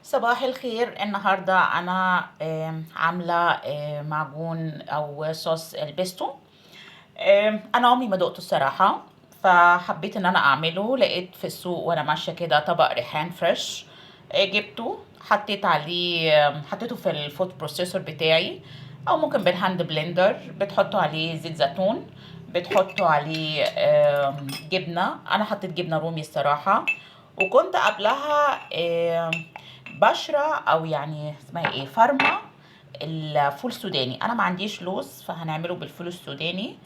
صباح الخير. النهاردة أنا عاملة معجون أو صوص البيستو. أنا عمري ما دقته الصراحة، فحبيت إن أنا أعمله. لقيت في السوق وأنا ماشية كده طبق ريحان فريش. جبته، حطيت عليه حطيته في الفود بروسيسور بتاعي، أو ممكن بالهاند بلندر. بتحطوا عليه زيت زيتون، بتحطوا عليه جبنة. أنا حطيت جبنة رومي الصراحة. وكنت قبلها بشرة او يعني اسمها ايه، فرمة الفول السوداني. انا ما عنديش لوز فهنعمله بالفول السوداني.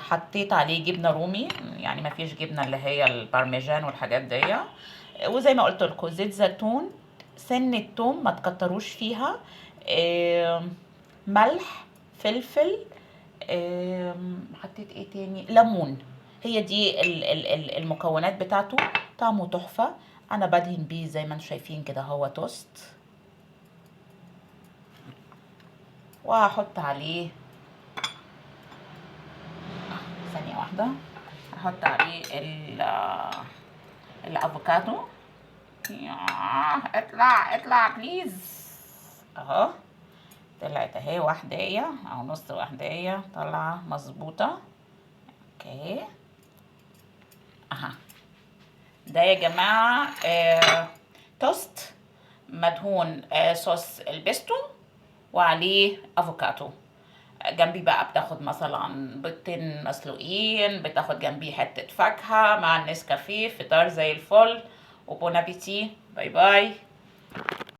حطيت عليه جبنة رومي، يعني ما فيش جبنة اللي هي البارميجان والحاجات دي. وزي ما قلت لكم زيت زيتون، سنة توم ما تكتروش فيها، ملح، فلفل، حطيت ايه تاني، ليمون. هي دي المكونات بتاعته. طعمه تحفة. انا بدهن بيه زي ما انتم شايفين كده، هو توست. وهحط عليه ثانية واحدة، هحط عليه الافوكادو. اطلع اطلع بليز. اهو طلعت اهي واحدايه او نص واحدايه، طالعه مظبوطه. اوكي اها. ده يا جماعه توست مدهون صوص البيستو وعليه افوكادو. جنبي بقى بتاخد مثلا بيضتين مسلوقين، بتاخد جنبيه حته فاكهه مع النسكافيه. فطار زي الفل. وبون ابيتي. باي باي.